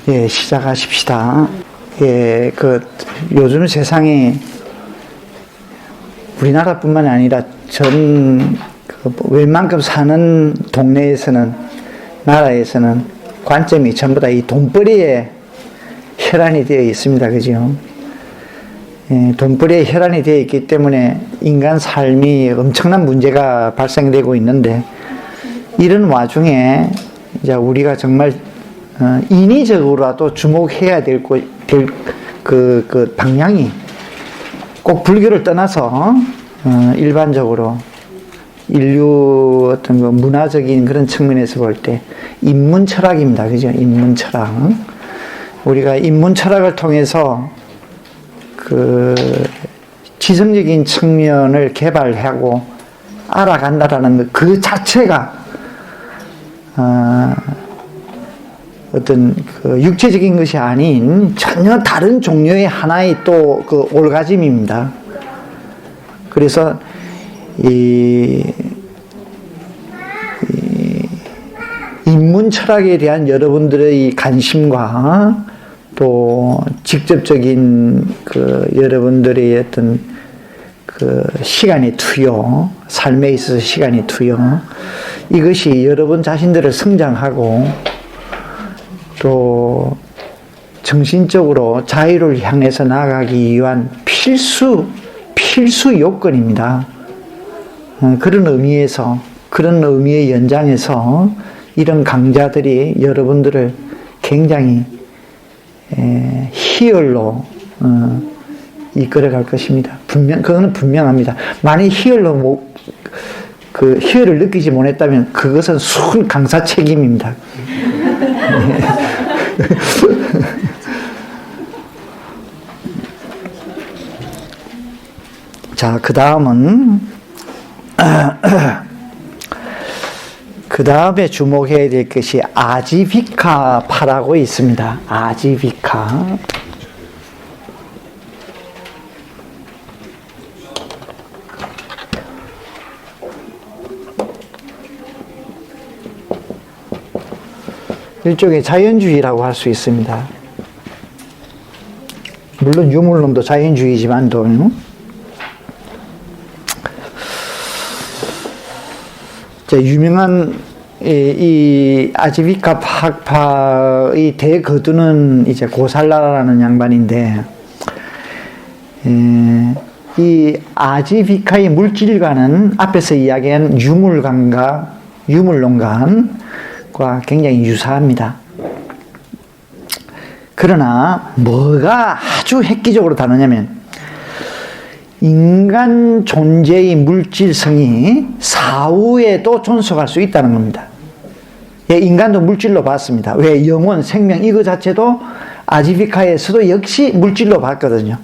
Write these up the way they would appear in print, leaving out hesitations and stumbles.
예, 시작하십시다. 예, 요즘 세상에 우리나라뿐만 아니라 웬만큼 사는 동네에서는, 나라에서는 관점이 전부 다 이 돈벌이에 혈안이 되어 있습니다. 그죠? 예, 돈벌이에 혈안이 되어 있기 때문에 인간 삶이 엄청난 문제가 발생되고 있는데, 이런 와중에 이제 우리가 정말 인위적으로라도 주목해야 될 방향이 꼭 불교를 떠나서 일반적으로 인류 어떤 문화적인 그런 측면에서 볼 때 인문 철학입니다. 그죠? 인문 철학. 우리가 인문 철학을 통해서 지성적인 측면을 개발하고 알아간다라는 그 자체가 어떤 육체적인 것이 아닌 전혀 다른 종류의 하나의 또 올가짐입니다. 그래서 인문 철학에 대한 여러분들의 관심과 또 직접적인 여러분들의 어떤 시간의 투여, 삶에 있어서 시간의 투여, 이것이 여러분 자신들을 성장하고 또 정신적으로 자유를 향해서 나아가기 위한 필수 요건입니다. 그런 의미의 연장에서 이런 강좌들이 여러분들을 굉장히 희열로 이끌어갈 것입니다. 그거는 분명합니다. 만약 희열로 희열을 느끼지 못했다면 그것은 순 강사 책임입니다. 자, 그 다음에 주목해야 될 것이 아지비카파라고 있습니다. 아지비카. 일종의 자연주의라고 할 수 있습니다. 물론 유물론도 자연주의지만도 유명한 이 아지비카 학파의 대거두는 이제 고살라라는 양반인데, 이 아지비카의 물질관은 앞에서 이야기한 유물론관과 굉장히 유사합니다. 그러나 뭐가 아주 획기적으로 다르냐면, 인간 존재의 물질성이 사후에도 존속할 수 있다는 겁니다. 예, 인간도 물질로 봤습니다. 왜? 영혼, 생명 이거 자체도 아지비카에서도 역시 물질로 봤거든요.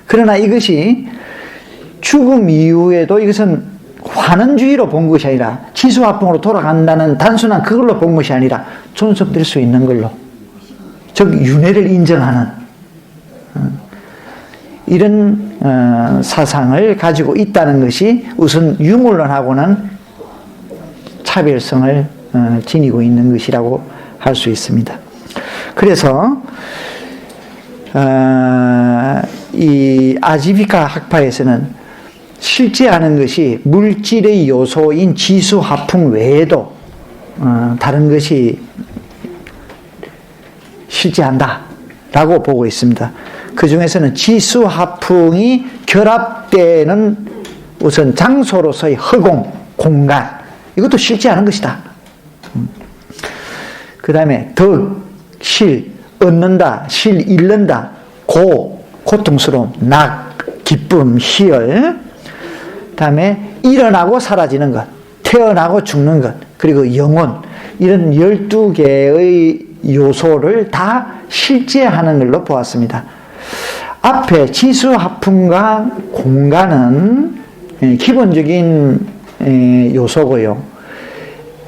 그러나 이것이 죽음 이후에도 이것은 환원주의로 본 것이 아니라 치수화풍으로 돌아간다는 단순한 그걸로 본 것이 아니라 존속될 수 있는 걸로, 즉 윤회를 인정하는 이런 사상을 가지고 있다는 것이 우선 유물론하고는 차별성을 지니고 있는 것이라고 할 수 있습니다. 그래서 이 아지비카 학파에서는 실제하는 것이 물질의 요소인 지수화풍 외에도 다른 것이 실제한다라고 보고 있습니다. 그 중에서는 지수화풍이 결합되는 우선 장소로서의 허공, 공간, 이것도 실제하는 것이다. 그 다음에 덕, 실, 얻는다, 실, 잃는다, 고통스러움, 낙, 기쁨, 희열, 그 다음에 일어나고 사라지는 것, 태어나고 죽는 것, 그리고 영혼, 이런 12개의 요소를 다 실제하는 걸로 보았습니다. 앞에 지수화풍과 공간은 기본적인 요소고요.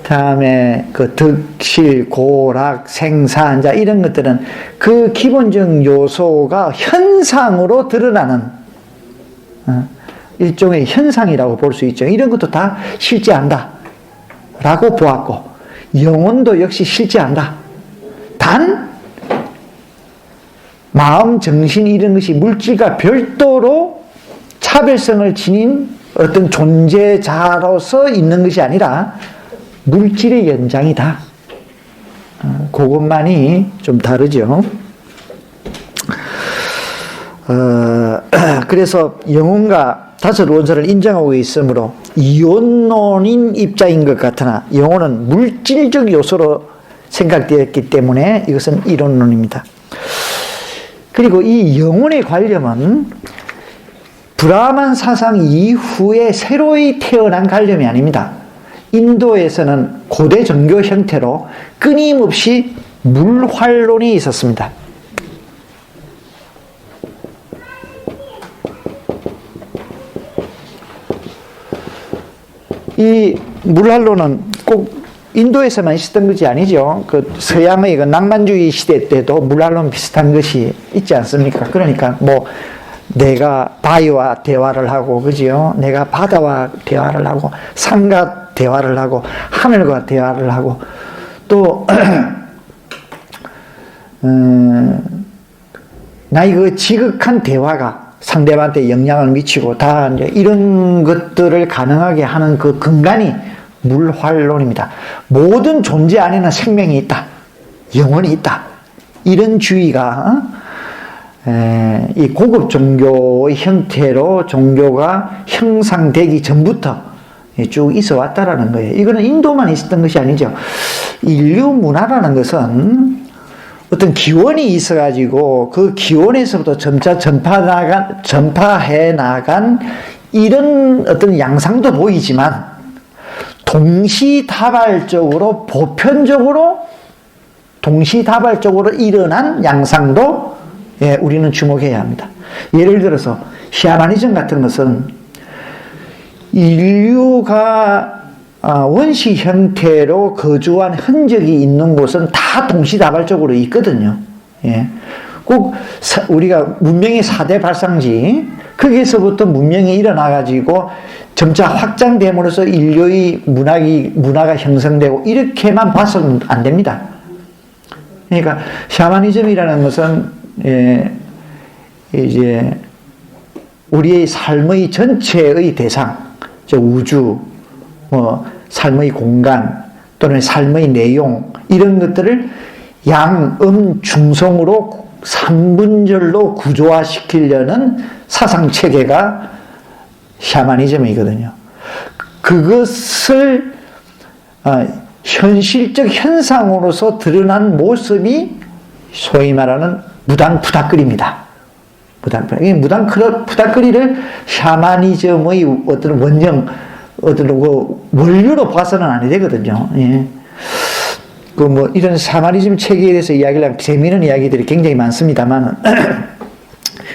다음에 득실, 고락, 생산, 이런 것들은 그 기본적 요소가 현상으로 드러나는 일종의 현상이라고 볼 수 있죠. 이런 것도 다 실제한다 라고 보았고, 영혼도 역시 실제한다. 단 마음, 정신 이런 것이 물질과 별도로 차별성을 지닌 어떤 존재자로서 있는 것이 아니라 물질의 연장이다. 그것만이 좀 다르죠. 그래서 영혼과 다섯 원소를 인정하고 있으므로 이원론인 입장인 것 같으나 영혼은 물질적 요소로 생각되었기 때문에 이것은 이론론입니다. 그리고 이 영혼의 관념은 브라만 사상 이후에 새로이 태어난 관념이 아닙니다. 인도에서는 고대 종교 형태로 끊임없이 물활론이 있었습니다. 이 물활론은 꼭 인도에서만 있었던 것이 아니죠. 그 서양의 그 낭만주의 시대 때도 물활론 비슷한 것이 있지 않습니까? 그러니까 뭐 내가 바위와 대화를 하고, 그죠? 내가 바다와 대화를 하고, 산과 대화를 하고, 하늘과 대화를 하고, 또 나의 그 지극한 대화가 상대방한테 영향을 미치고 다 이제 이런 것들을 가능하게 하는 그 근간이 물활론입니다. 모든 존재 안에는 생명이 있다. 영혼이 있다. 이런 주의가 이 고급 종교의 형태로 종교가 형상되기 전부터 쭉 있어 왔다라는 거예요. 이거는 인도만 있었던 것이 아니죠. 인류 문화라는 것은 어떤 기원이 있어가지고 그 기원에서부터 점차 전파해 나간 이런 어떤 양상도 보이지만 동시다발적으로 동시다발적으로 일어난 양상도 우리는 주목해야 합니다. 예를 들어서 샤머니즘 같은 것은 인류가 원시 형태로 거주한 흔적이 있는 곳은 다 동시다발적으로 있거든요. 꼭 우리가 문명의 4대 발상지, 거기에서부터 문명이 일어나가지고 점차 확장됨으로써 인류의 문화가 형성되고 이렇게만 봐서는 안 됩니다. 그러니까 샤머니즘이라는 것은 이제 우리의 삶의 전체의 대상, 우주, 삶의 공간 또는 삶의 내용 이런 것들을 양, 음, 중성으로 3분절로 구조화시키려는 사상체계가 샤머니즘이거든요. 그것을 현실적 현상으로서 드러난 모습이 소위 말하는 무당푸닥거리입니다. 무당푸닥거리를 샤머니즘의 어떤 원형, 어떤 원료로 봐서는 안 되거든요. 이런 샤머니즘 체계에 대해서 이야기를 하면 재미있는 이야기들이 굉장히 많습니다만,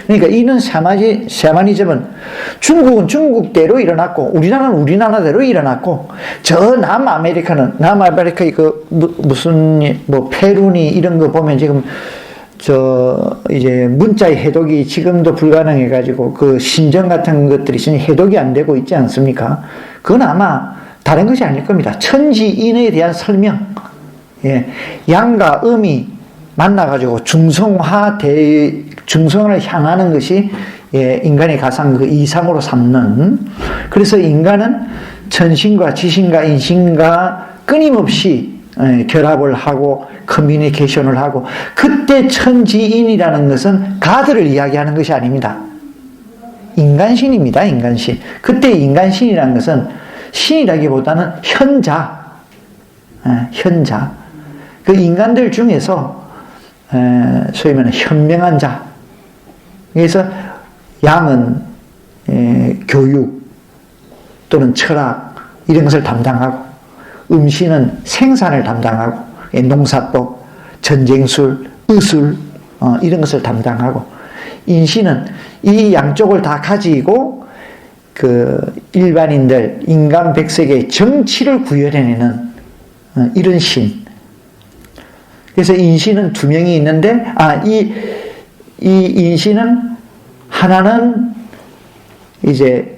그러니까 이런 샤머니즘은 중국은 중국대로 일어났고, 우리나라는 우리나라대로 일어났고, 저 남아메리카의 페루니 이런 거 보면 지금 이제 문자의 해독이 지금도 불가능해가지고 그 신전 같은 것들이 지금 해독이 안 되고 있지 않습니까? 그건 아마 다른 것이 아닐 겁니다. 천지인에 대한 설명. 양과 음이 만나가지고 중성을 향하는 것이 인간의 가상 그 이상으로 삼는. 그래서 인간은 천신과 지신과 인신과 끊임없이 결합을 하고 커뮤니케이션을 하고, 그때 천지인이라는 것은 가드를 이야기하는 것이 아닙니다. 인간신입니다. 인간신. 그때 인간신이라는 것은 신이라기보다는 현자. 그 인간들 중에서 소위 말하는 현명한 자. 그래서 양은 교육 또는 철학 이런 것을 담당하고, 음신은 생산을 담당하고, 농사법, 전쟁술, 의술 이런 것을 담당하고, 인신은 이 양쪽을 다 가지고 그 일반인들, 인간 백성의 정치를 구현해내는 이런 신. 그래서 인신은 두 명이 있는데, 이 인신은 하나는 이제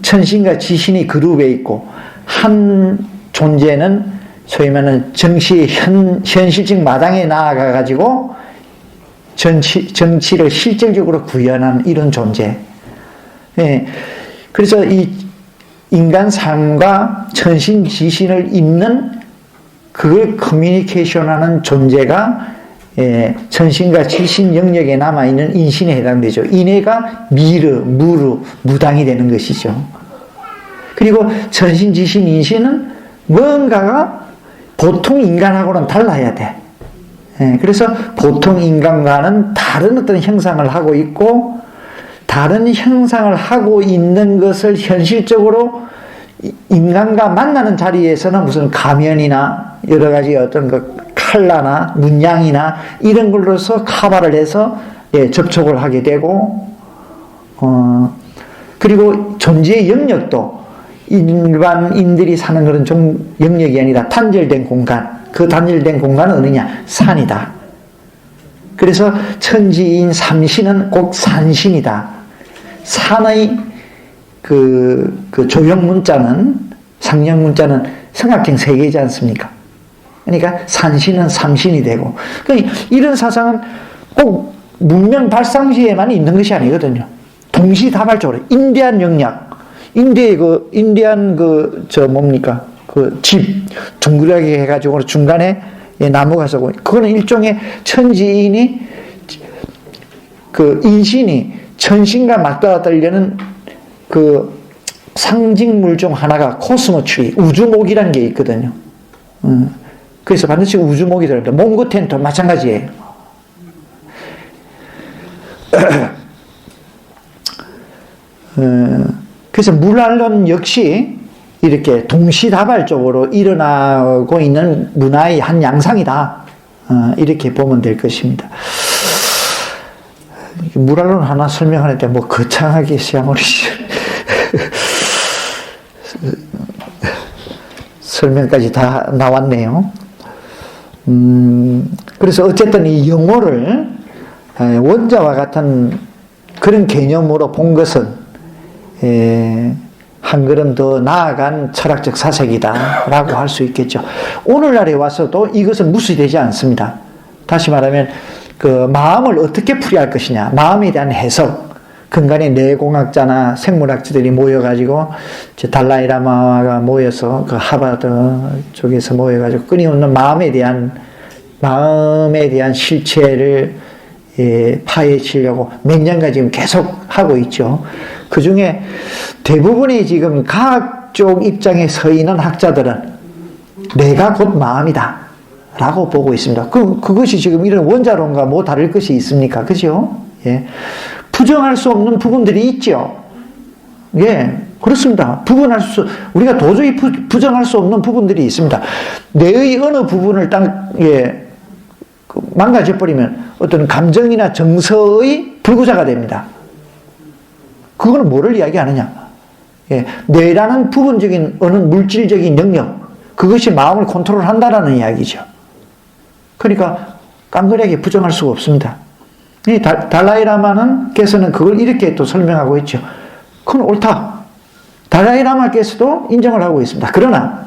천신과 지신이 그룹에 있고, 한 존재는 소위 말하는 정시의 현실적 마당에 나아가가지고 정치를 실질적으로 구현하는 이런 존재. 예. 그래서 이 인간 삶과 천신지신을 잇는 그걸 커뮤니케이션하는 존재가 천신과 지신 영역에 남아있는 인신에 해당되죠. 이내가 미르, 무르, 무당이 되는 것이죠. 그리고 천신, 지신, 인신은 뭔가가 보통 인간하고는 달라야 돼. 그래서 보통 인간과는 다른 어떤 형상을 하고 있고, 다른 형상을 하고 있는 것을 현실적으로 인간과 만나는 자리에서는 무슨 가면이나 여러 가지 어떤 그 칼라나 문양이나 이런 걸로서 커버를 해서 접촉을 하게 되고, 그리고 존재의 영역도 일반인들이 사는 그런 영역이 아니라 단절된 공간, 그 단절된 공간은 어느냐? 산이다. 그래서 천지인 삼신은 꼭 산신이다. 산의 그 조형 문자는, 상형 문자는 성악행 세 개이지 않습니까? 그러니까 산신은 삼신이 되고, 그러니까 이런 사상은 꼭 문명 발상시에만 있는 것이 아니거든요. 동시다발적으로 인디안 영역, 인디안 뭡니까? 그 집 둥그렇게 해가지고 중간에 나무가 서고, 그거는 일종의 천지인이 그 인신이 천신과 맞닿아 떨려는 그 상징물 중 하나가 코스모트리, 우주목이라는 게 있거든요. 그래서 반드시 우주목이 들어갑니다. 몽고텐도 마찬가지예요. 그래서 물난론 역시 이렇게 동시다발적으로 일어나고 있는 문화의 한 양상이다. 이렇게 보면 될 것입니다. 물난론 하나 설명하는데 뭐 거창하게 시야머리 설명까지 다 나왔네요. 그래서 어쨌든 이 영어를 원자와 같은 그런 개념으로 본 것은 한 걸음 더 나아간 철학적 사색이다라고 할 수 있겠죠. 오늘날에 와서도 이것은 무시되지 않습니다. 다시 말하면 그 마음을 어떻게 풀이할 것이냐, 마음에 대한 해석, 근간의 뇌공학자나 생물학자들이 모여가지고 달라이라마가 모여서 그 하버드 쪽에서 모여가지고 끊임없는 마음에 대한 실체를 파헤치려고 몇 년간 지금 계속 하고 있죠. 그 중에 대부분의 지금 과학 쪽 입장에 서 있는 학자들은 내가 곧 마음이다 라고 보고 있습니다. 그것이 지금 이런 원자론과 뭐 다를 것이 있습니까? 그죠? 예. 부정할 수 없는 부분들이 있죠. 예, 그렇습니다. 우리가 도저히 부정할 수 없는 부분들이 있습니다. 뇌의 어느 부분을 망가져버리면 어떤 감정이나 정서의 불구자가 됩니다. 그거는 뭐를 이야기하느냐? 예, 뇌라는 부분적인 어느 물질적인 영역, 그것이 마음을 컨트롤한다라는 이야기죠. 그러니까 깡그리하게 부정할 수가 없습니다. 이 달라이라마께서는 그걸 이렇게 또 설명하고 있죠. 그건 옳다. 달라이라마께서도 인정을 하고 있습니다. 그러나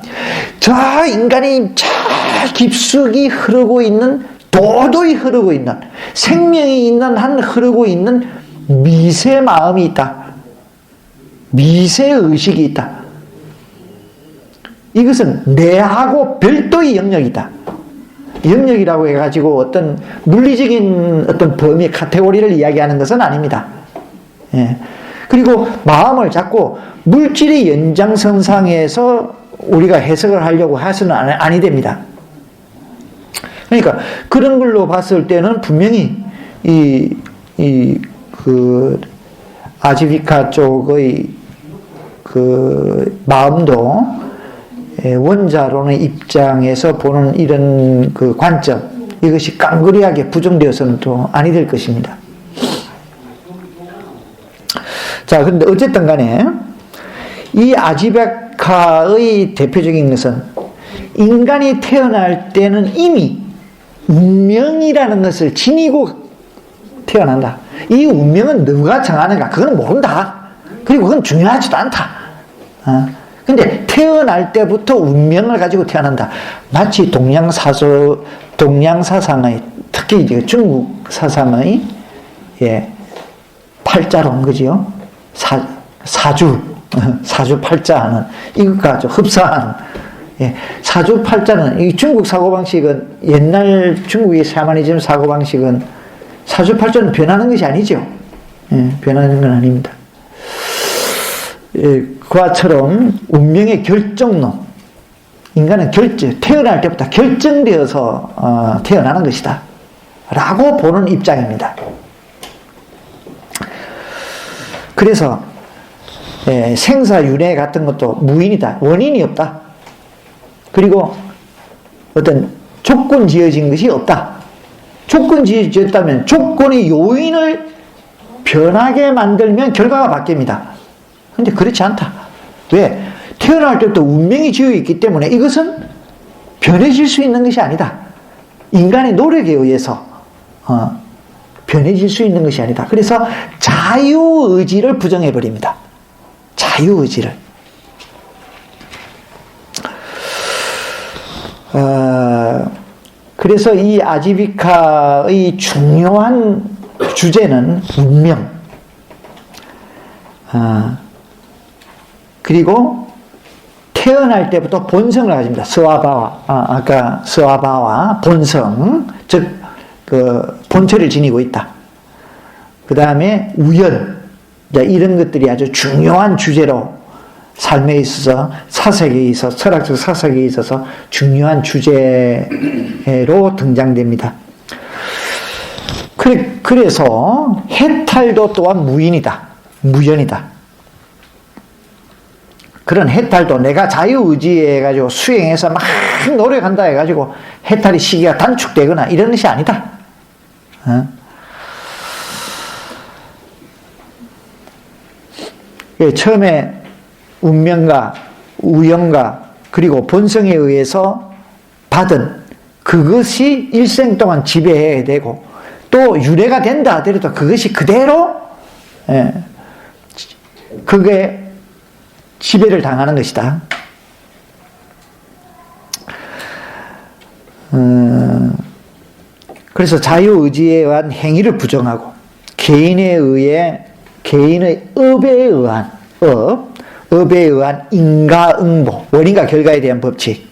저 인간이 저 깊숙이 흐르고 있는, 도도히 흐르고 있는, 생명이 있는 한 흐르고 있는 미세 마음이 있다. 미세 의식이 있다. 이것은 뇌하고 별도의 영역이다. 영역이라고 해가지고 어떤 물리적인 어떤 범위, 카테고리를 이야기하는 것은 아닙니다. 예. 그리고 마음을 자꾸 물질의 연장선상에서 우리가 해석을 하려고 해서는 아니 됩니다. 그러니까 그런 걸로 봤을 때는 분명히 그 아지비카 쪽의 그 마음도 원자론의 입장에서 보는 이런 그 관점, 이것이 깡그리하게 부정되어서는 또 아니 될 것입니다. 자, 그런데 어쨌든 간에 이 아지베카의 대표적인 것은 인간이 태어날 때는 이미 운명이라는 것을 지니고 태어난다. 이 운명은 누가 정하는가? 그건 모른다. 그리고 그건 중요하지도 않다. 근데 태어날 때부터 운명을 가지고 태어난다. 마치 동양사상의, 특히 이제 중국 사상의 팔자로 온 거지요. 사주팔자는 이것과 아주 흡사한 사주팔자는 이 중국 사고방식은 옛날 중국의 샤머니즘 사고방식은 사주팔자는 변하는 것이 아니죠. 변하는 건 아닙니다. 그와처럼 운명의 결정론, 인간은 태어날 때부터 결정되어서 태어나는 것이다 라고 보는 입장입니다. 그래서 생사윤회 같은 것도 무인이다. 원인이 없다. 그리고 어떤 조건 지어진 것이 없다. 조건 지어졌다면 조건의 요인을 변하게 만들면 결과가 바뀝니다. 그런데 그렇지 않다. 왜? 태어날 때부터 운명이 지어 있기 때문에 이것은 변해질 수 있는 것이 아니다. 인간의 노력에 의해서 변해질 수 있는 것이 아니다. 그래서 자유의지를 부정해버립니다. 자유의지를. 그래서 이 아지비카의 중요한 주제는 운명, 그리고 태어날 때부터 본성을 가집니다. 아까 스와바와 본성, 즉 그 본체를 지니고 있다. 그 다음에 우연, 이런 것들이 아주 중요한 주제로 삶에 있어서 철학적 사색에 있어서 중요한 주제로 등장됩니다. 그래서 해탈도 또한 무연이다. 그런 해탈도 내가 자유의지해가지고 수행해서 막 노력한다 해가지고 해탈의 시기가 단축되거나 이런 것이 아니다. 처음에 운명과 우연과 그리고 본성에 의해서 받은 그것이 일생 동안 지배해야 되고 또 유래가 된다 하더라도 그것이 그대로 그게 지배를 당하는 것이다. 그래서 자유의지에 의한 행위를 부정하고 개인의 업에 의한 인과응보, 원인과 결과에 대한 법칙,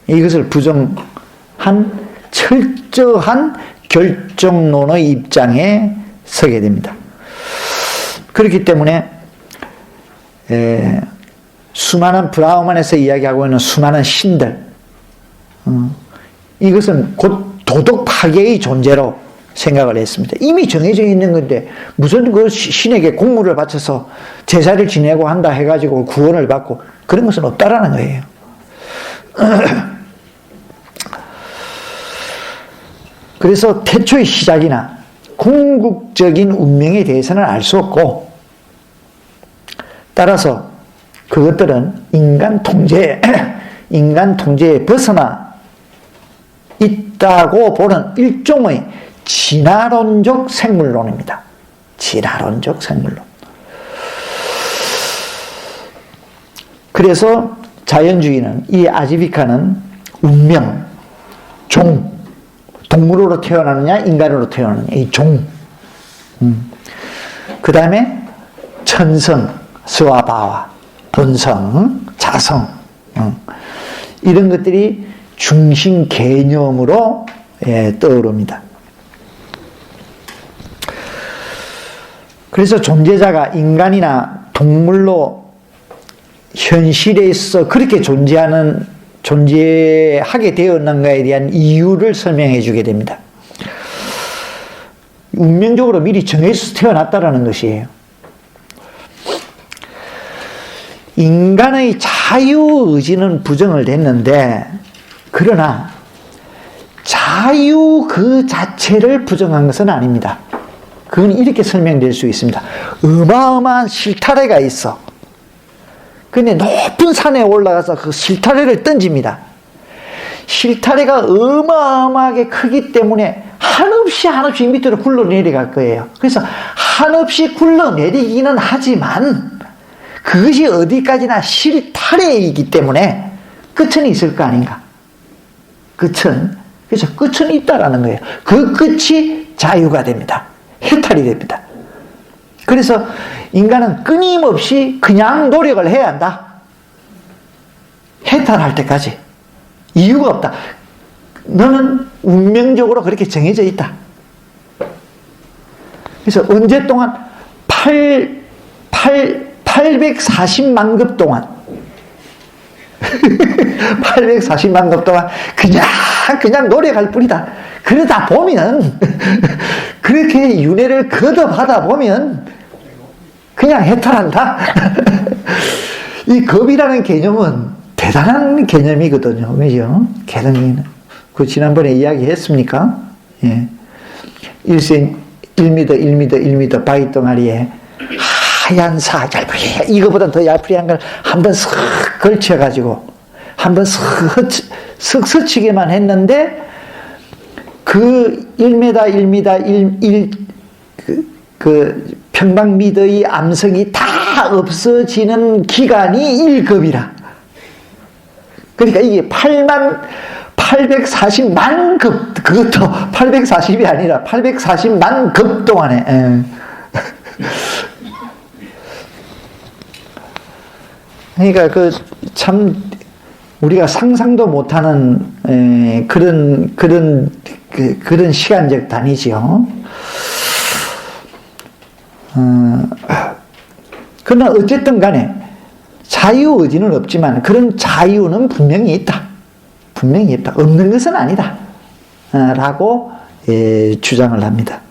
이것을 부정한 철저한 결정론의 입장에 서게 됩니다. 그렇기 때문에 수많은 브라우만에서 이야기하고 있는 수많은 신들, 이것은 곧 도덕 파괴의 존재로 생각을 했습니다. 이미 정해져 있는 건데 무슨 그 신에게 공물을 바쳐서 제사를 지내고 한다 해가지고 구원을 받고 그런 것은 없다라는 거예요. 그래서 태초의 시작이나 궁극적인 운명에 대해서는 알 수 없고, 따라서 그것들은 인간 통제에 벗어나 있다고 보는 일종의 진화론적 생물론입니다. 진화론적 생물론. 그래서 자연주의는, 이 아지비카는 운명, 동물로 태어나느냐 인간으로 태어나느냐, 이 그 다음에 천성, 스와바와 본성, 자성, 이런 것들이 중심 개념으로 떠오릅니다. 그래서 존재자가 인간이나 동물로 현실에서 그렇게 존재하게 되었는가에 대한 이유를 설명해 주게 됩니다. 운명적으로 미리 정해서 태어났다라는 것이에요. 인간의 자유의지는 부정을 됐는데, 그러나 자유 그 자체를 부정한 것은 아닙니다. 그건 이렇게 설명될 수 있습니다. 어마어마한 실타래가 있어. 근데 높은 산에 올라가서 그 실타래를 던집니다. 실타래가 어마어마하게 크기 때문에 한없이 밑으로 굴러내려갈 거예요. 그래서 한없이 굴러내리기는 하지만 그것이 어디까지나 실타래이기 때문에 끝은 있을 거 아닌가. 그래서 끝은 있다라는 거예요. 그 끝이 자유가 됩니다. 해탈이 됩니다. 그래서 인간은 끊임없이 그냥 노력을 해야 한다. 해탈할 때까지. 이유가 없다. 너는 운명적으로 그렇게 정해져 있다. 그래서 언제 동안 840만 급 동안 840만 급 동안 그냥 노력할 뿐이다. 그러다 보면 그렇게 윤회를 거듭하다 보면 그냥 해탈한다. 이 겁이라는 개념은 대단한 개념이거든요. 왜죠? 개념이는 그 지난번에 이야기했습니까? 예. 1m, 1m 바위덩어리에 하얀 얇으리, 이거보다 더 얇으리한 걸 한번 슥 걸쳐가지고 한번 슥 스치게만 했는데 그 1m, 그 평방미터의 암석이 다 없어지는 기간이 1급이라. 그러니까 이게 840만 급, 그것도 840이 아니라 840만 급 동안에. 그러니까 참 우리가 상상도 못하는 그런 시간적 단위지요. 그러나 어쨌든 간에 자유의지는 없지만 그런 자유는 분명히 있다. 분명히 있다. 없는 것은 아니다. 라고 주장을 합니다.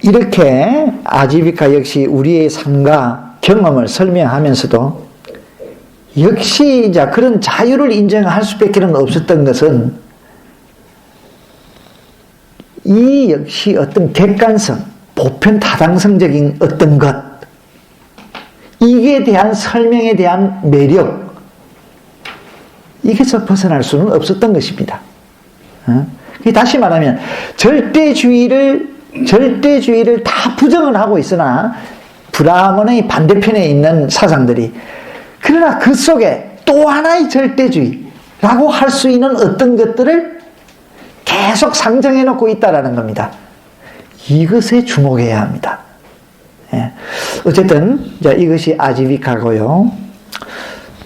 이렇게 아지비카 역시 우리의 삶과 경험을 설명하면서도 역시 이제 그런 자유를 인정할 수밖에 없었던 것은 이 역시 어떤 객관성, 보편 타당성적인 어떤 것, 이게 대한 설명에 대한 매력, 이게서 벗어날 수는 없었던 것입니다. 다시 말하면 절대주의를 다 부정을 하고 있으나 브라ಹ먼의 반대편에 있는 사상들이, 그러나 그 속에 또 하나의 절대주의라고 할 수 있는 어떤 것들을 계속 상정해 놓고 있다라는 겁니다. 이것에 주목해야 합니다. 예. 어쨌든 이것이 아지비카고요.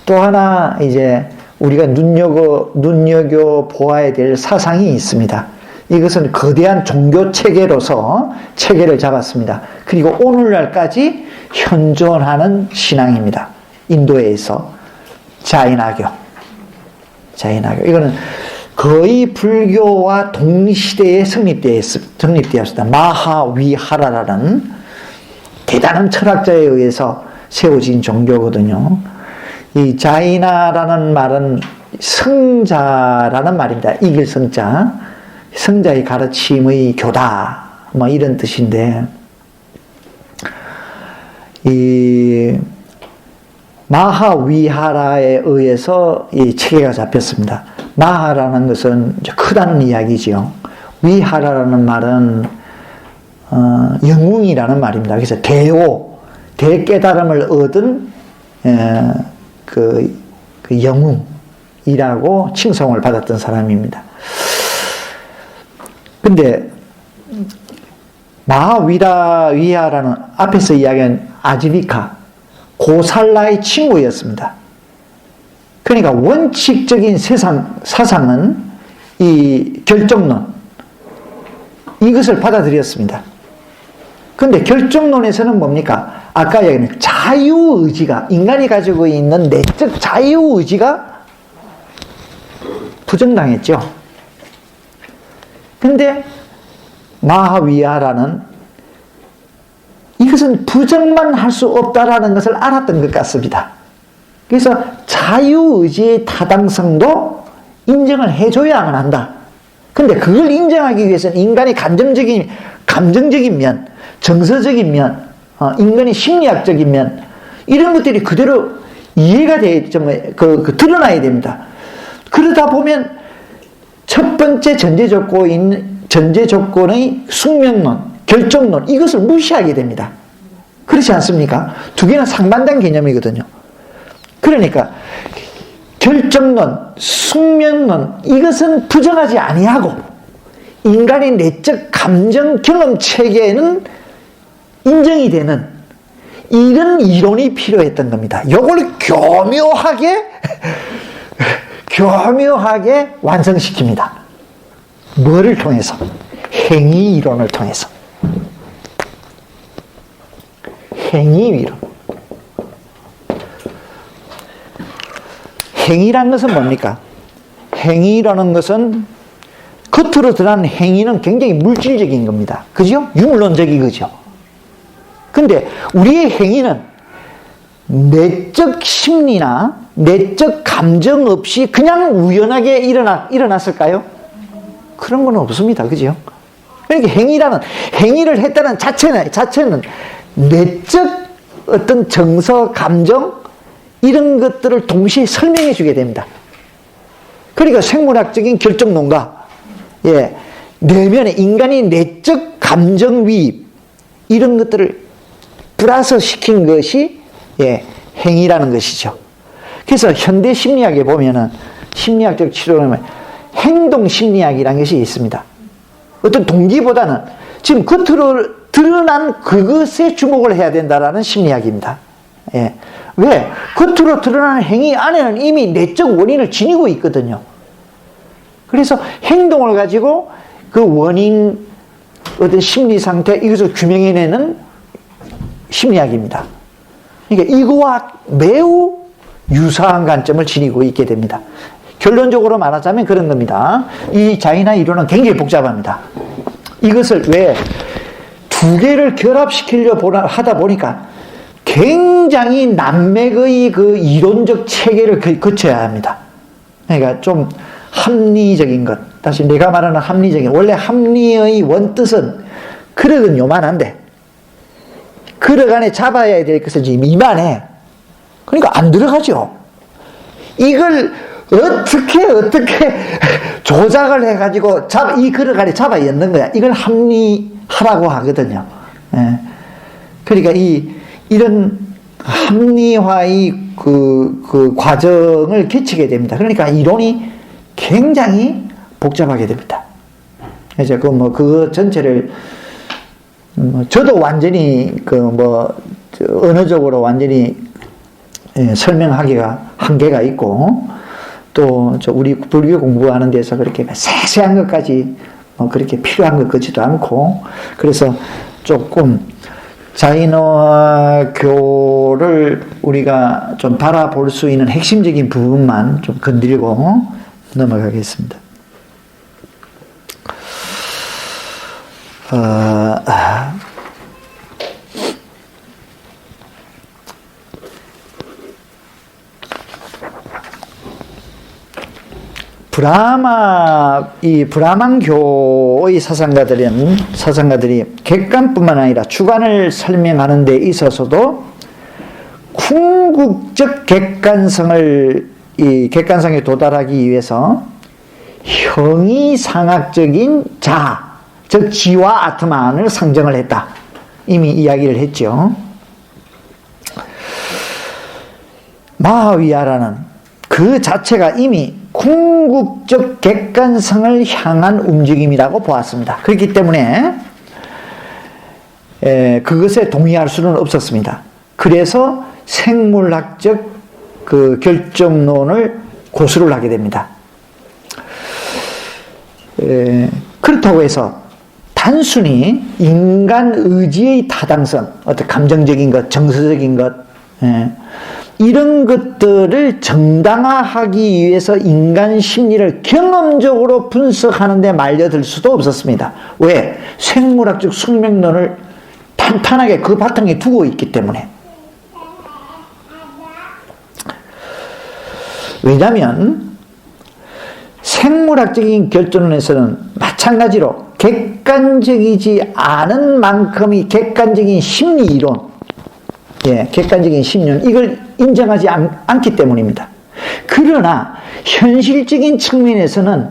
또 하나 이제 우리가 눈여겨 보아야 될 사상이 있습니다. 이것은 거대한 종교 체계로서 체계를 잡았습니다. 그리고 오늘날까지 현존하는 신앙입니다. 인도에서 자이나교. 이거는 거의 불교와 동시대에 성립되었습니다. 마하위하라라는 대단한 철학자에 의해서 세워진 종교거든요. 이 자이나라는 말은 성자라는 말입니다. 이길 성자. 성자의 가르침의 교다. 뭐 이런 뜻인데, 이 마하위하라에 의해서 이 체계가 잡혔습니다. 마하라는 것은 크다는 이야기지요. 위하라라는 말은 영웅이라는 말입니다. 그래서 대깨달음을 얻은 그 영웅이라고 칭송을 받았던 사람입니다. 근데 마하위하라는 앞에서 이야기한 아지비카, 고살라의 친구였습니다. 그러니까 원칙적인 사상은 이 결정론, 이것을 받아들였습니다. 그런데 결정론에서는 뭡니까? 아까 얘기한 자유의지가, 인간이 가지고 있는 내적 자유의지가 부정당했죠. 근데 마하위하라는 이것은 부정만 할 수 없다라는 것을 알았던 것 같습니다. 그래서 자유의지의 타당성도 인정을 해줘야만 한다. 근데 그걸 인정하기 위해서는 인간의 감정적인 면, 정서적인 면, 인간의 심리학적인 면, 이런 것들이 그대로 이해가 드러나야 됩니다. 그러다 보면 첫 번째 전제 조건의 숙명론, 결정론, 이것을 무시하게 됩니다. 그렇지 않습니까? 두 개는 상반된 개념이거든요. 그러니까 결정론, 숙명론 이것은 부정하지 아니하고 인간의 내적 감정 경험 체계에는 인정이 되는 이런 이론이 필요했던 겁니다. 이걸 교묘하게 완성시킵니다. 뭐를 통해서? 행위 이론을 통해서. 행위 이론. 행위라는 것은 뭡니까? 행위라는 것은 겉으로 드러나는 행위는 굉장히 물질적인 겁니다. 그죠? 유물론적인 거죠. 근데 우리의 행위는 내적 심리나 내적 감정 없이 그냥 우연하게 일어났을까요? 그런 건 없습니다. 그죠? 그러니까 행위를 했다는 자체는 내적 어떤 정서, 감정, 이런 것들을 동시에 설명해 주게 됩니다. 그러니까 생물학적인 결정론과, 내면의 인간의 내적 감정 위입, 이런 것들을 플러스 시킨 것이, 행위라는 것이죠. 그래서 현대 심리학에 보면은, 심리학적 치료는 행동 심리학이라는 것이 있습니다. 어떤 동기보다는 지금 겉으로 드러난 그것에 주목을 해야 된다라는 심리학입니다. 왜? 겉으로 드러나는 행위 안에는 이미 내적 원인을 지니고 있거든요. 그래서 행동을 가지고 그 원인, 어떤 심리 상태, 이것을 규명해내는 심리학입니다. 그러니까 이거와 매우 유사한 관점을 지니고 있게 됩니다. 결론적으로 말하자면 그런 겁니다. 이 자이나 이론은 굉장히 복잡합니다. 이것을 왜 두 개를 결합시키려 하다 보니까 굉장히 난맥의 그 이론적 체계를 거쳐야 합니다. 그러니까 좀 합리적인 것, 다시 내가 말하는 합리적인, 원래 합리의 원뜻은 그릇은 요만한데 그릇 안에 잡아야 될 것은 지금 이만해. 그러니까 안 들어가죠. 이걸 어떻게 조작을 해가지고 이 그릇 안에 잡아 엮는 거야. 이걸 합리하라고 하거든요. 그러니까 이런 합리화의 그 과정을 거치게 됩니다. 그러니까 이론이 굉장히 복잡하게 됩니다. 그래서 그 전체를 저도 완전히 언어적으로 완전히 설명하기가 한계가 있고, 또 우리 불교 공부하는 데서 그렇게 세세한 것까지 그렇게 필요한 것 같지도 않고, 그래서 조금 자인어교를 우리가 좀 바라볼 수 있는 핵심적인 부분만 좀 건드리고 넘어가겠습니다. 브라만교의 사상가들이 객관뿐만 아니라 주관을 설명하는 데 있어서도 궁극적 객관성에 도달하기 위해서 형이상학적인 자아, 즉 지와 아트만을 상정을 했다. 이미 이야기를 했죠. 마하위야라는 그 자체가 이미 궁극적 객관성을 향한 움직임이라고 보았습니다. 그렇기 때문에 그것에 동의할 수는 없었습니다. 그래서 생물학적 그 결정론을 고수를 하게 됩니다. 그렇다고 해서 단순히 인간 의지의 타당성, 어떤 감정적인 것, 정서적인 것, 이런 것들을 정당화하기 위해서 인간 심리를 경험적으로 분석하는 데 말려들 수도 없었습니다. 왜? 생물학적 숙명론을 탄탄하게 그 바탕에 두고 있기 때문에. 왜냐하면 생물학적인 결정론에서는 마찬가지로 객관적이지 않은 만큼의 객관적인 심리 이론, 객관적인 심리론, 이걸 인정하지 않기 때문입니다. 그러나 현실적인 측면에서는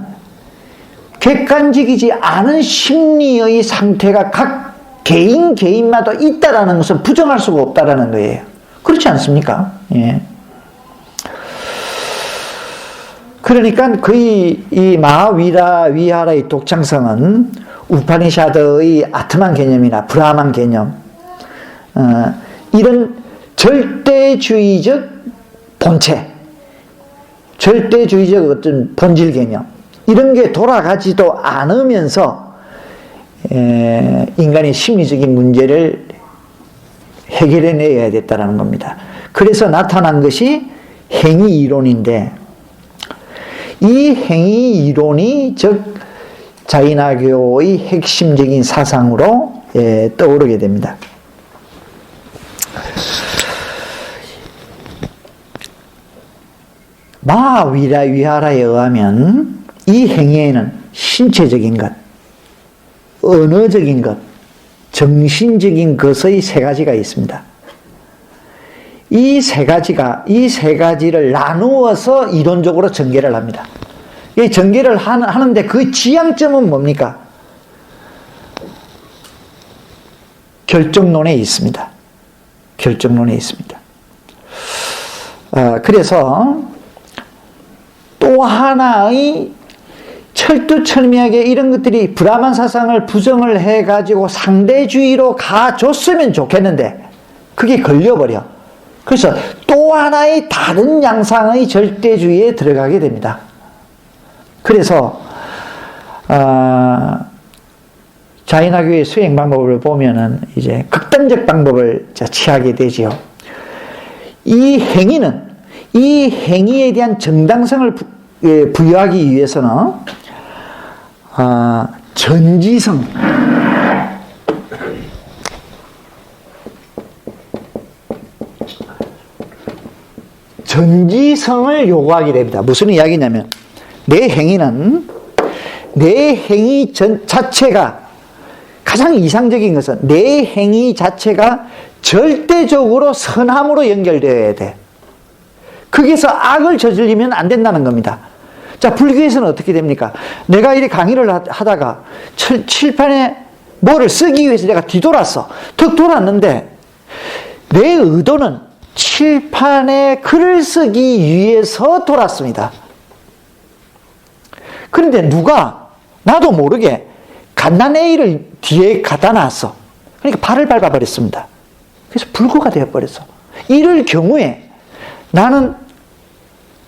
객관적이지 않은 심리의 상태가 각 개인마다 있다라는 것을 부정할 수가 없다라는 거예요. 그렇지 않습니까? 그러니까 거의 이 마하위라 위하라의 독창성은 우파니샤드의 아트만 개념이나 브라만 개념, 이런 절대주의적 본체, 절대주의적 어떤 본질 개념, 이런 게 돌아가지도 않으면서 인간의 심리적인 문제를 해결해내야 됐다는 겁니다. 그래서 나타난 것이 행위 이론인데, 이 행위 이론이 즉 자이나교의 핵심적인 사상으로 떠오르게 됩니다. 마하위라 위하라에 의하면 이 행위에는 신체적인 것, 언어적인 것, 정신적인 것의 세 가지가 있습니다. 이 세 가지를 나누어서 이론적으로 전개를 합니다. 이 전개를 하는데 그 지향점은 뭡니까? 결정론에 있습니다. 결정론에 있습니다. 그래서 또 하나의 철두철미하게 이런 것들이 브라만 사상을 부정을 해가지고 상대주의로 가줬으면 좋겠는데 그게 걸려버려. 그래서 또 하나의 다른 양상의 절대주의에 들어가게 됩니다. 그래서 자이나교의 수행 방법을 보면은 이제 극단적 방법을 취하게 되지요. 이 행위에 대한 정당성을 부여하기 위해서는 전지성을 요구하게 됩니다. 무슨 이야기냐면 내 행위 자체가 가장 이상적인 것은 내 행위 자체가 절대적으로 선함으로 연결되어야 돼. 거기서 악을 저질리면 안 된다는 겁니다. 자, 불교에서는 어떻게 됩니까? 내가 이렇게 강의를 하다가 칠판에 뭐를 쓰기 위해서 내가 뒤돌았어. 턱 돌았는데 내 의도는 칠판에 글을 쓰기 위해서 돌았습니다. 그런데 누가 나도 모르게 갓난 A를 뒤에 갖다 놨어. 그러니까 발을 밟아버렸습니다. 그래서 불구가 되어버렸어. 이럴 경우에 나는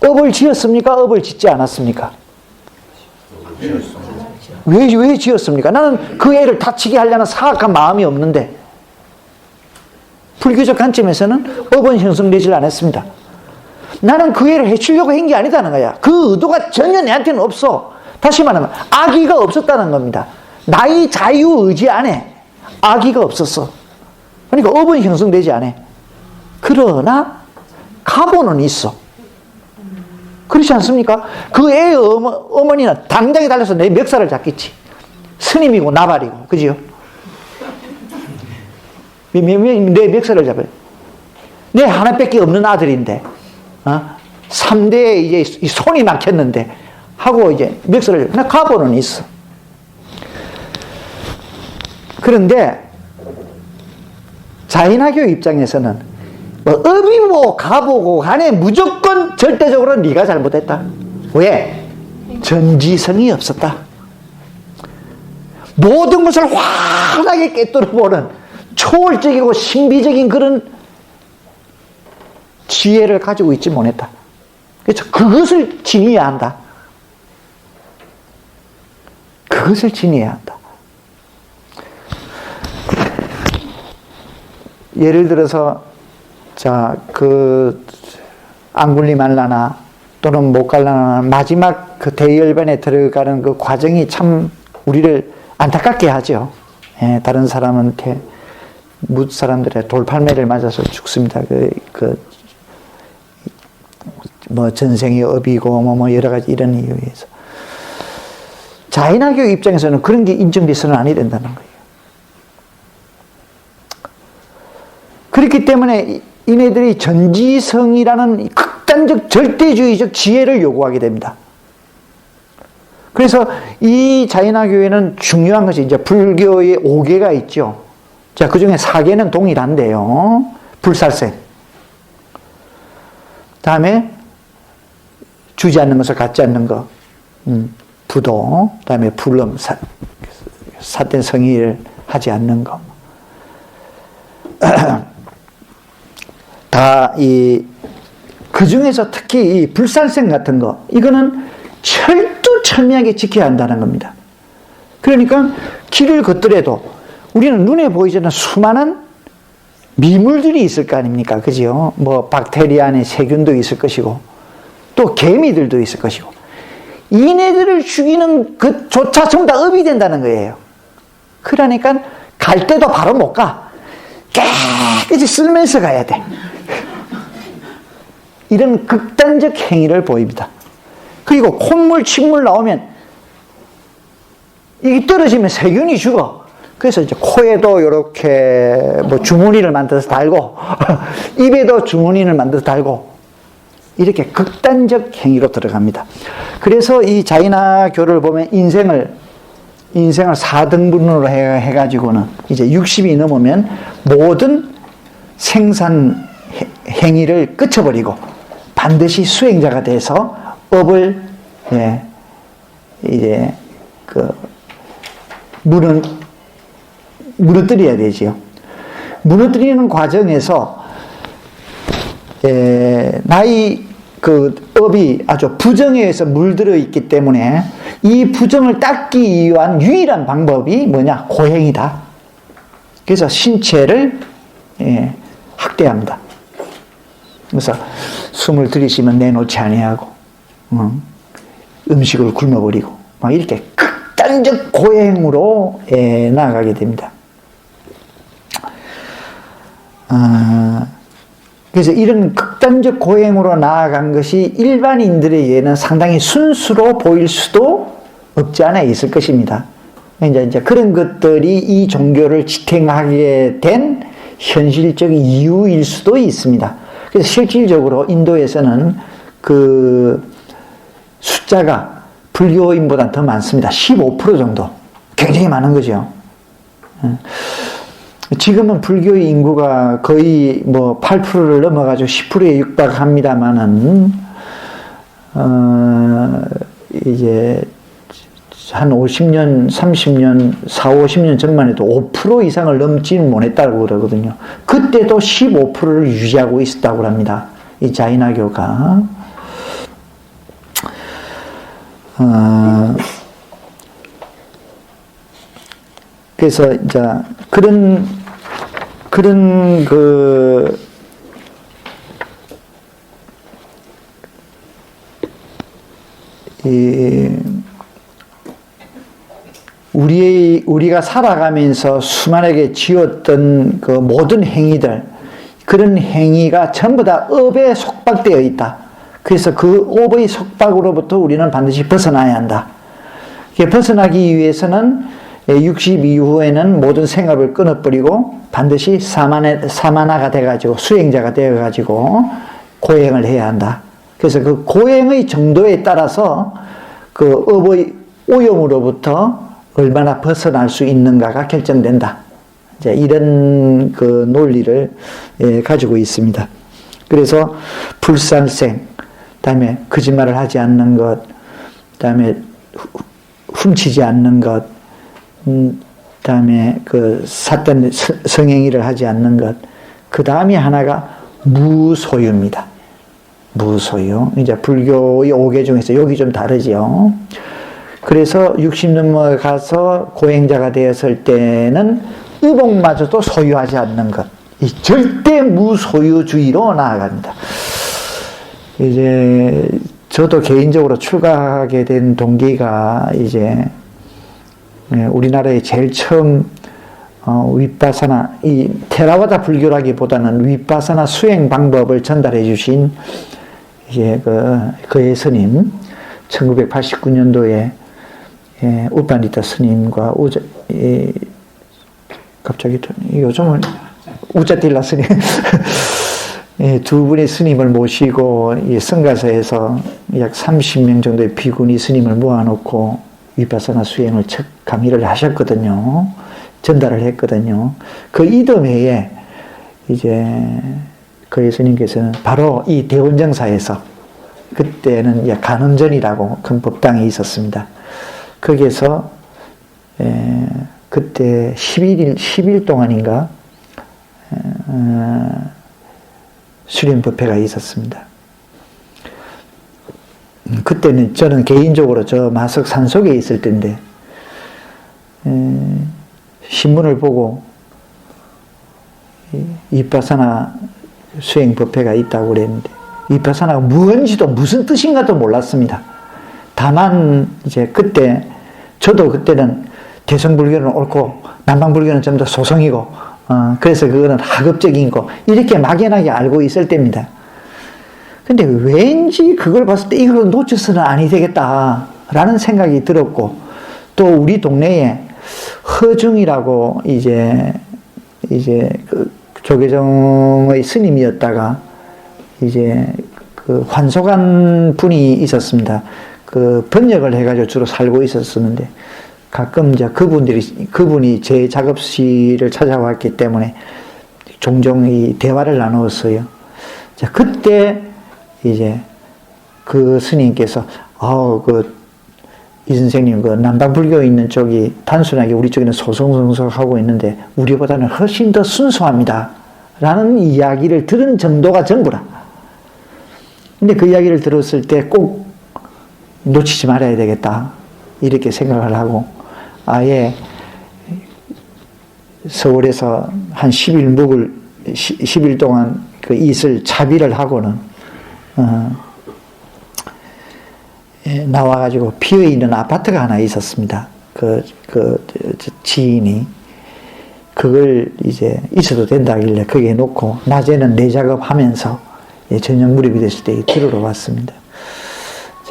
업을 지었습니까? 업을 짓지 않았습니까? 왜 지었습니까? 나는 그 애를 다치게 하려는 사악한 마음이 없는데 불교적 관점에서는 업은 형성되질 않았습니다. 나는 그 애를 해치려고 한 게 아니다는 거야. 그 의도가 전혀 내한테는 없어. 다시 말하면 악의가 없었다는 겁니다. 나의 자유의지 안에 악의가 없었어. 그러니까 업은 형성되지 않아. 그러나 가보는 있어. 그렇지 않습니까? 그 애의 어머니는 당장에 달려서 내 멱살을 잡겠지. 스님이고 나발이고, 그지요? 내 멱살을 잡아요. 내 하나밖에 없는 아들인데, 3대에 이제 손이 막혔는데, 하고 이제 멱살을, 나 가보는 있어. 그런데, 자인하교 입장에서는, 업이 가보고 간에 무조건 절대적으로 네가 잘못했다. 왜? 전지성이 없었다. 모든 것을 환하게 깨뚫어보는 초월적이고 신비적인 그런 지혜를 가지고 있지 못했다. 그래서 그것을 지니해야 한다. 그것을 지니해야 한다. 예를 들어서 앙굴리말라나 또는 모갈라나 마지막 그 대열반에 들어가는 그 과정이 참 우리를 안타깝게 하죠. 다른 사람한테 뭇 사람들의 돌팔매를 맞아서 죽습니다. 전생의 업이고 여러 가지 이런 이유에서. 자인하교 입장에서는 그런 게 인정돼서는 아니 된다는 거예요. 그렇기 때문에 이네들이 전지성이라는 극단적 절대주의적 지혜를 요구하게 됩니다. 그래서 이 자인하교에는 중요한 것이 이제 불교의 5개가 있죠. 자, 그 중에 4개는 동일한데요. 불살생. 다음에 주지 않는 것을 갖지 않는 것, 부도, 그다음에 불름, 삿된 성의를 하지 않는 것. 다 그 중에서 특히 이 불살생 같은 거, 이거는 철두철미하게 지켜야 한다는 겁니다. 그러니까 길을 걷더라도 우리는 눈에 보이지 않는 수많은 미물들이 있을 거 아닙니까? 그죠? 뭐 박테리아 안에 세균도 있을 것이고 또 개미들도 있을 것이고 이네들을 죽이는 그조차 전부 다 업이 된다는 거예요. 그러니까 갈 때도 바로 못 가. 깨끗이 쓸면서 가야 돼. 이런 극단적 행위를 보입니다. 그리고 콧물, 침물 나오면 이게 떨어지면 세균이 죽어. 그래서 이제 코에도 이렇게 뭐 주머니를 만들어서 달고 입에도 주머니를 만들어서 달고 이렇게 극단적 행위로 들어갑니다. 그래서 이 자이나교를 보면 인생을 4등분으로 해가지고는 이제 60이 넘으면 모든 생산 행위를 끝쳐버리고 반드시 수행자가 돼서 업을 이제 무너뜨려야 되지요. 무너뜨리는 과정에서 나의 업이 아주 부정에 의해서 물들어 있기 때문에 이 부정을 닦기 위한 유일한 방법이 뭐냐? 고행이다. 그래서 신체를 학대합니다. 그래서 숨을 들이쉬면 내놓지 아니하고 음식을 굶어버리고 막 이렇게 극단적 고행으로 나아가게 됩니다. 그래서 이런 극단적 고행으로 나아간 것이 일반인들에게는 상당히 순수로 보일 수도 없지 않아 있을 것입니다. 이제 그런 것들이 이 종교를 지탱하게 된 현실적인 이유일 수도 있습니다. 그래서 실질적으로 인도에서는 그 숫자가 불교인보다 더 많습니다. 15% 정도. 굉장히 많은 거죠. 지금은 불교의 인구가 거의 뭐 8%를 넘어가지고 10%에 육박합니다만은, 이제 한 50년, 30년, 50년 전만 해도 5% 이상을 넘지는 못했다고 그러거든요. 그때도 15%를 유지하고 있었다고 합니다. 이 자이나교가. 그래서 이제 그런 우리가 살아가면서 수많게 지었던 그 모든 행위들, 그런 행위가 전부 다 업에 속박되어 있다. 그래서 그 업의 속박으로부터 우리는 반드시 벗어나야 한다. 벗어나기 위해서는 60 이후에는 모든 생업을 끊어버리고 반드시 사마나가 돼가지고 수행자가 되어가지고 고행을 해야 한다. 그래서 그 고행의 정도에 따라서 그 업의 오염으로부터 얼마나 벗어날 수 있는가가 결정된다. 이제 이런 그 논리를 가지고 있습니다. 그래서 불살생, 그다음에 거짓말을 하지 않는 것, 그다음에 훔치지 않는 것, 그다음에 그 삿된 성행위를 하지 않는 것, 그 다음에 하나가 무소유입니다. 무소유. 이제 불교의 5개 중에서 여기 좀 다르죠. 그래서 60 넘어가서 고행자가 되었을 때는 의복마저도 소유하지 않는 것. 이 절대 무소유주의로 나아갑니다. 이제 저도 개인적으로 출가하게 된 동기가 이제 우리나라에 제일 처음 윗바사나, 이 테라와다 불교라기보다는 윗바사나 수행 방법을 전달해 주신 이제 그의 스님, 1989년도에 우파니타 스님과 갑자기 요즘은 우짜틸라 스님 두 분의 스님을 모시고 성가서에서 약 30명 정도의 비구니 스님을 모아놓고 위파사나 수행을 첫 강의를 하셨거든요. 전달을 했거든요. 그 이듬해에 이제 그 예수님께서는 바로 이 대원정사에서 그때는 이제 간음전이라고 큰 법당이 있었습니다. 거기에서 그때 10일 동안인가 수련법회가 있었습니다. 그때는 저는 개인적으로 저 마석 산속에 있을 때인데 신문을 보고 이파사나 수행법회가 있다고 그랬는데 이파사나가 뭔지도 무슨 뜻인가도 몰랐습니다. 다만 이제 그때 저도 그때는 대성불교는 옳고 남방불교는 좀 더 소성이고 그래서 그거는 하급적인 거 이렇게 막연하게 알고 있을 때입니다. 근데 왠지 그걸 봤을 때 이걸 놓쳐서는 아니 되겠다라는 생각이 들었고 또 우리 동네에 허중이라고 이제 그 조계종의 스님이었다가 이제 그 환속한 분이 있었습니다. 그 번역을 해가지고 주로 살고 있었었는데 가끔 이제 그분이 제 작업실을 찾아왔기 때문에 종종 이 대화를 나누었어요. 자, 그때 이제 그 스님께서 이 선생님 그 남방불교 있는 쪽이 단순하게 우리 쪽에는 소송소송하고 있는데 우리보다는 훨씬 더 순수합니다. 라는 이야기를 들은 정도가 전부라. 근데 그 이야기를 들었을 때 꼭 놓치지 말아야 되겠다. 이렇게 생각을 하고 아예 서울에서 한 10일 동안 그 이슬 차비를 하고는 나와가지고 비어있는 아파트가 하나 있었습니다. 그 지인이 그걸 이제 있어도 된다길래 거기에 놓고 낮에는 내 작업하면서 저녁 무렵이 됐을 때 들으러 왔습니다.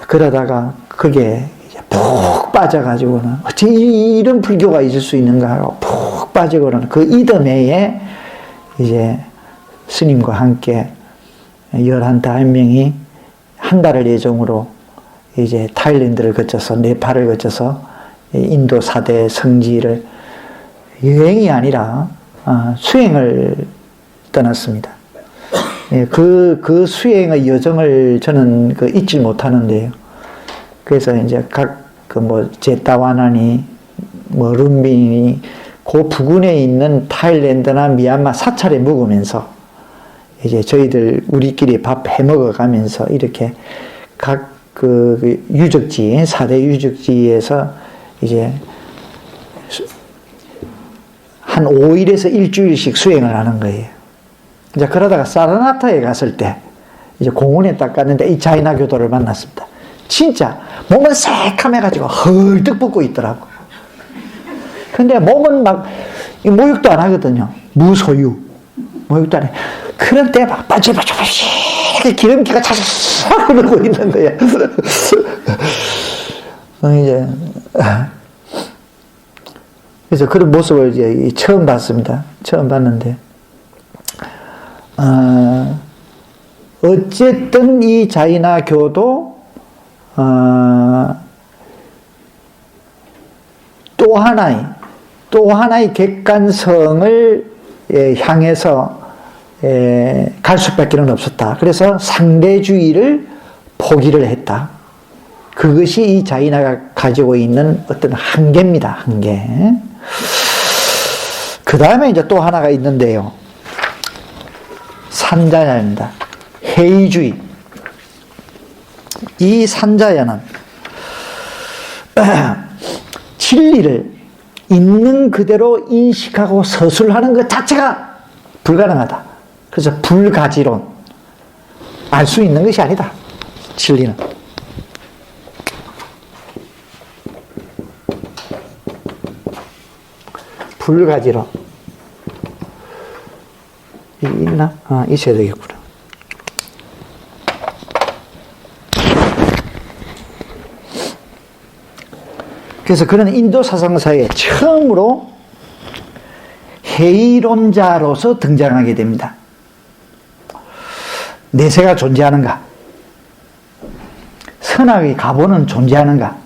그러다가 그게 푹 빠져가지고는 어째 이런 불교가 있을 수 있는가 하고 푹 빠지고는 그 이듬해에 이제 스님과 함께 11명이 한 달을 예정으로 이제 타일랜드를 거쳐서 네팔을 거쳐서 인도 4대 성지를 여행이 아니라 수행을 떠났습니다. 그 수행의 여정을 저는 잊지 못하는데요. 그래서 이제 제타와나니 룸빈이 그 부근에 있는 타일랜드나 미얀마 사찰에 묵으면서 이제 저희들 우리끼리 밥 해 먹어가면서 이렇게 각 그 유적지 4대 유적지에서 이제 한 5일에서 일주일씩 수행을 하는 거예요. 이제 그러다가 사라나타에 갔을 때 이제 공원에 딱 갔는데 이 자이나 교도를 만났습니다. 진짜 몸은 새카매가지고 헐떡 붓고 있더라고. 근데 몸은 막 모욕도 안 하거든요. 무소유. 모욕도 안 해. 그런데 막 반질반질 기름기가 차삭 흐르고 있는 거야. 이제 그래서 그런 모습을 이제 처음 봤습니다. 처음 봤는데 어쨌든 이 자이나 교도 또 하나의 객관성을 향해서 갈 수밖에 없었다. 그래서 상대주의를 포기를 했다. 그것이 이 자이나가 가지고 있는 어떤 한계입니다. 한계. 그 다음에 이제 또 하나가 있는데요. 산자야입니다. 해의주의. 이 산자야는 진리를 있는 그대로 인식하고 서술하는 것 자체가 불가능하다. 그래서 불가지론. 알 수 있는 것이 아니다. 진리는. 불가지론. 있나? 있어야 되겠구나. 그래서 그는 인도 사상사에 처음으로 해이론자로서 등장하게 됩니다. 내세가 존재하는가? 선악의 가보는 존재하는가?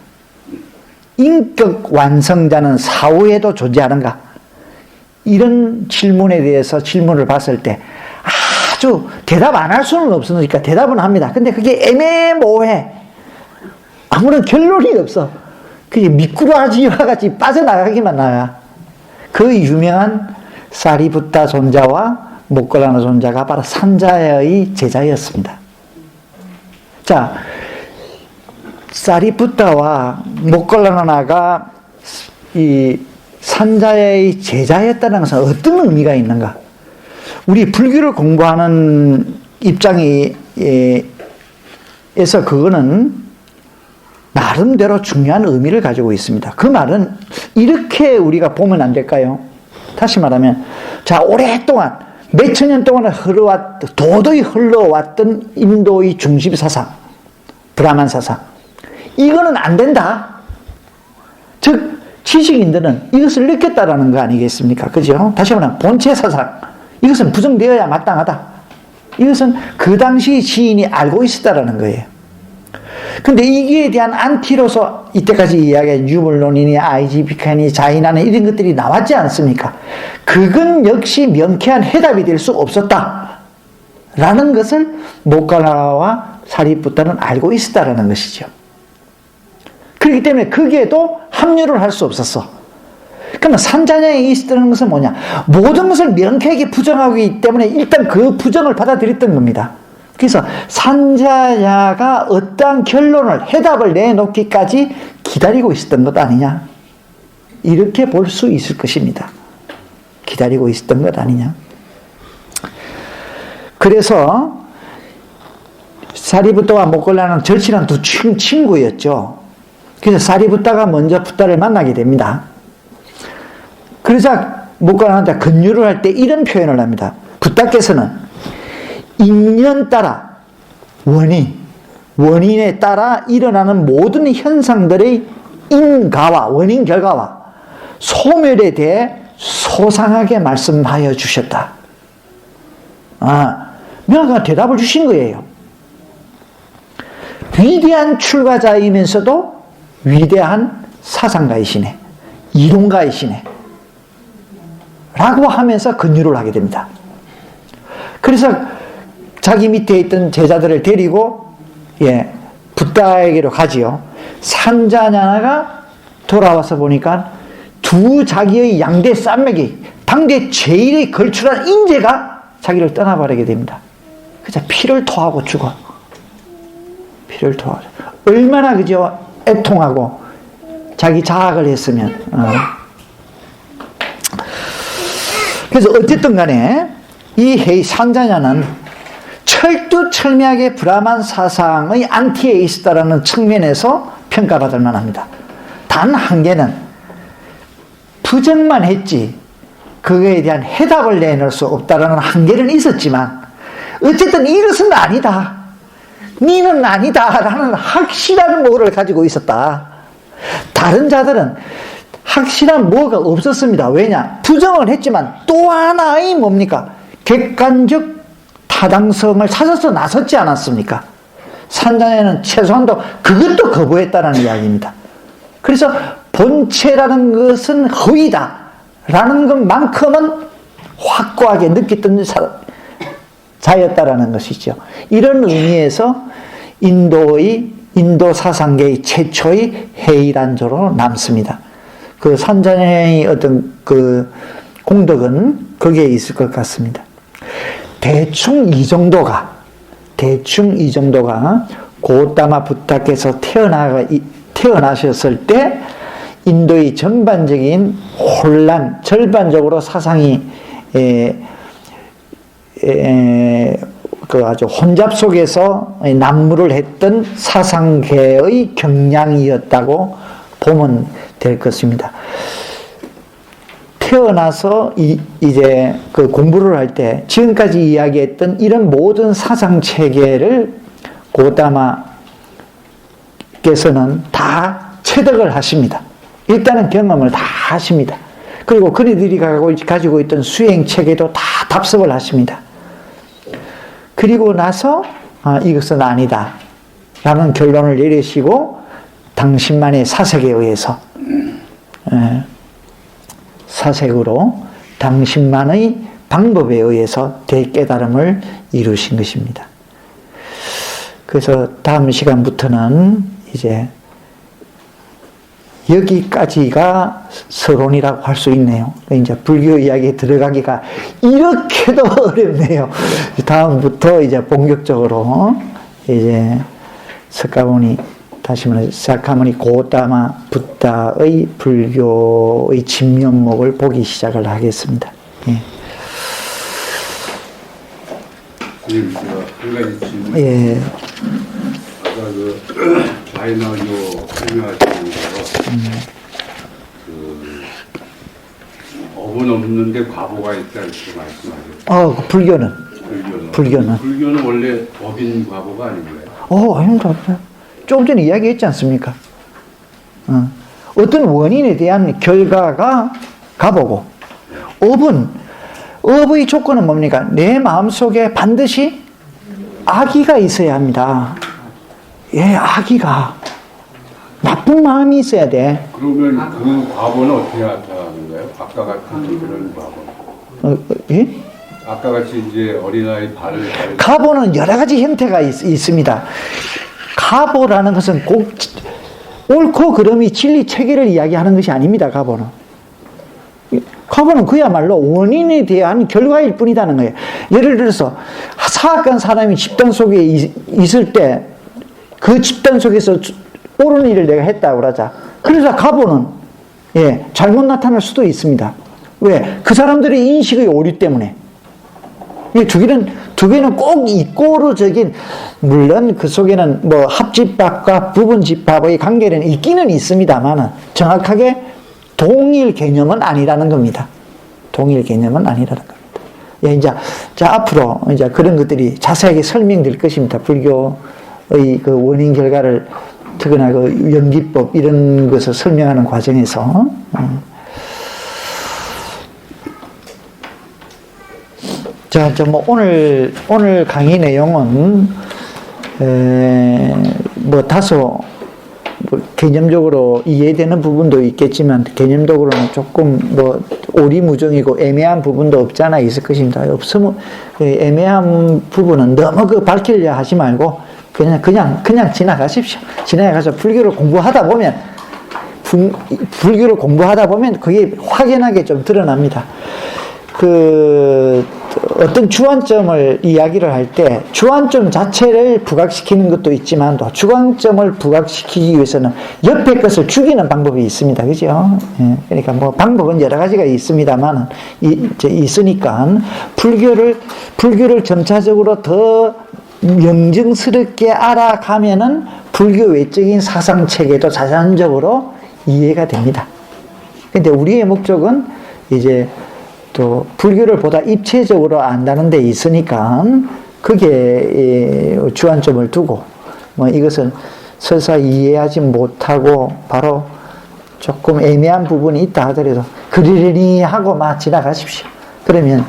인격 완성자는 사후에도 존재하는가? 이런 질문에 대해서 질문을 봤을 때 아주 대답 안 할 수는 없으니까 대답은 합니다. 근데 그게 애매모호해. 아무런 결론이 없어. 그게 미꾸라지와 같이 빠져나가기만 나가. 그 유명한 사리붓다 존자와 모클라나 존자가 바로 산자의 제자였습니다. 자, 사리붓다와 모클라나가 이 산자의 제자였다는 것은 어떤 의미가 있는가? 우리 불교를 공부하는 입장에서 그거는 나름대로 중요한 의미를 가지고 있습니다. 그 말은 이렇게 우리가 보면 안 될까요? 다시 말하면, 자, 오랫동안, 몇천 년 동안 도저히 흘러왔던 인도의 중심 사상, 브라만 사상. 이거는 안 된다. 즉, 지식인들은 이것을 느꼈다라는 거 아니겠습니까? 그죠? 다시 말하면, 본체 사상. 이것은 부정되어야 마땅하다. 이것은 그 당시 시인이 알고 있었다라는 거예요. 근데 이기에 대한 안티로서 이때까지 이야기한 유물론이니 아이지피카니 자이나니 이런 것들이 나왔지 않습니까? 그건 역시 명쾌한 해답이 될 수 없었다 라는 것을 모칼라와 사리붓다는 알고 있었다라는 것이죠. 그렇기 때문에 거기에도 합류를 할 수 없었어. 그러면 산자냐에 있었다는 것은 뭐냐? 모든 것을 명쾌하게 부정하기 때문에 일단 그 부정을 받아들였던 겁니다. 그래서 산자야가 어떠한 결론을, 해답을 내놓기까지 기다리고 있었던 것 아니냐? 이렇게 볼 수 있을 것입니다. 기다리고 있었던 것 아니냐? 그래서 사리붓다와 모클라는 절친한 두 친구였죠. 그래서 사리붓다가 먼저 붓다를 만나게 됩니다. 그러자 모클라한테 근유를 할 때 이런 표현을 합니다. 붓다께서는 인연 따라 원인에 따라 일어나는 모든 현상들의 인가와 원인 결과와 소멸에 대해 소상하게 말씀하여 주셨다. 명확한 대답을 주신 거예요. 위대한 출가자이면서도 위대한 사상가이시네, 이론가이시네 라고 하면서 근유를 하게 됩니다. 그래서 자기 밑에 있던 제자들을 데리고 붓다에게로 가지요. 산자냐가 돌아와서 보니까 두 자기의 양대 쌈맥이 당대 제일의 걸출한 인재가 자기를 떠나버리게 됩니다. 그래서 피를 토하고 죽어. 피를 토하고. 얼마나 그저 애통하고 자기 자학을 했으면. 그래서 어쨌든 간에 이 산자냐는 철두철미하게 브라만 사상의 안티에 있었다라는 측면에서 평가받을 만합니다. 단 한계는 부정만 했지 그거에 대한 해답을 내놓을 수 없다라는 한계는 있었지만 어쨌든 이것은 아니다. 니는 아니다 라는 확실한 뭐를 가지고 있었다. 다른 자들은 확실한 뭐가 없었습니다. 왜냐? 부정을 했지만 또 하나의 뭡니까? 객관적 타당성을 찾아서 나섰지 않았습니까? 산자냐는 최소한도 그것도 거부했다는 이야기입니다. 그래서 본체라는 것은 허위다 라는 것만큼은 확고하게 느꼈던 자였다라는 것이죠. 이런 의미에서 인도 사상계의 최초의 해이란조로 남습니다. 그 산자냐의 어떤 그 공덕은 거기에 있을 것 같습니다. 대충 이 정도가 고타마 붓다께서 태어나셨을 때 인도의 전반적인 혼란, 절반적으로 사상이 그 아주 혼잡 속에서 난무를 했던 사상계의 경향이었다고 보면 될 것입니다. 태어나서 이제 그 공부를 할 때 지금까지 이야기했던 이런 모든 사상 체계를 고타마께서는 다 체득을 하십니다. 일단은 경험을 다 하십니다. 그리고 그들이 가지고 있던 수행 체계도 다 답습을 하십니다. 그리고 나서 이것은 아니다 라는 결론을 내리시고 당신만의 사색에 의해서 사색으로 당신만의 방법에 의해서 대깨달음을 이루신 것입니다. 그래서 다음 시간부터는 이제 여기까지가 서론이라고 할 수 있네요. 이제 불교 이야기에 들어가기가 이렇게도 어렵네요. 다음부터 이제 본격적으로 이제 석가모니, 다시 말해 사카모니 고다마 붓다의 불교의 진면목을 보기 시작을 하겠습니다. 예. 선생님, 제가 한 가지 질문. 예. 아까 그 자이나교 설명하시는 거, 업은 없는데 과보가 있다 이렇게 말씀하셨죠. 불교는. 불교는 원래 법인 과보가 아닌가요? 아닙니다. 조금 전에 이야기했지 않습니까? 어떤 원인에 대한 결과가 가보고, 업의 조건은 뭡니까? 내 마음속에 반드시 악의가 있어야 합니다. 예, 악의가. 나쁜 마음이 있어야 돼. 그러면 그 과보는 어떻게 나타나는가요? 아까 같은 그런 과보. 예? 아까 같이 이제 어린아이 발을 가보는 여러 가지 형태가 있습니다. 가보라는 것은 꼭 옳고 그름이 진리 체계를 이야기하는 것이 아닙니다. 가보는 그야말로 원인에 대한 결과일 뿐이라는 거예요. 예를 들어서 사악한 사람이 집단 속에 있을 때 그 집단 속에서 옳은 일을 내가 했다고 그러자. 그래서 가보는 잘못 나타날 수도 있습니다. 왜? 그 사람들의 인식의 오류 때문에. 이 두 개는 꼭 이꼬르적인, 물론 그 속에는 뭐 합집합과 부분집합의 관계는 있기는 있습니다만 정확하게 동일 개념은 아니라는 겁니다. 동일 개념은 아니라는 겁니다. 예, 이제 앞으로 이제 그런 것들이 자세하게 설명될 것입니다. 불교의 그 원인 결과를, 특히나 그 연기법 이런 것을 설명하는 과정에서. 자, 오늘 강의 내용은, 다소, 개념적으로 이해되는 부분도 있겠지만, 개념적으로는 조금 오리무중이고 애매한 부분도 없지 않아 있을 것입니다. 없으면, 애매한 부분은 너무 밝히려 하지 말고, 그냥 지나가십시오. 지나가서 불교를 공부하다 보면 그게 확연하게 좀 드러납니다. 어떤 주안점을 이야기를 할 때 주안점 자체를 부각시키는 것도 있지만 또 주안점을 부각시키기 위해서는 옆에 것을 죽이는 방법이 있습니다. 그죠? 예, 그러니까 방법은 여러 가지가 있습니다만, 있으니까 불교를 점차적으로 더 명정스럽게 알아가면은 불교 외적인 사상 체계도 자연적으로 이해가 됩니다. 근데 우리의 목적은 이제 또 불교를 보다 입체적으로 안다는 데 있으니까 그게 주안점을 두고 이것을 설사 이해하지 못하고 바로 조금 애매한 부분이 있다 하더라도 그러려니 하고 지나가십시오. 그러면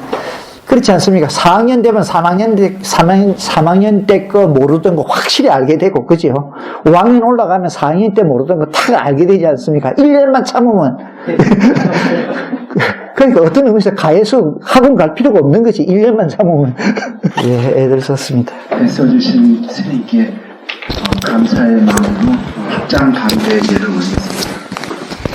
그렇지 않습니까? 4학년 되면 3학년 때 거 모르던 거 확실히 알게 되고, 그죠? 5학년 올라가면 4학년 때 모르던 거 다 알게 되지 않습니까? 1년만 참으면. 그러니까 어떤 의미에서 가해서 학원 갈 필요가 없는 거지. 1년만 참으면. 예, 애들 썼습니다. 써주신 스님께 감사의 마음으로 합장 강대 예를 올리겠습니다.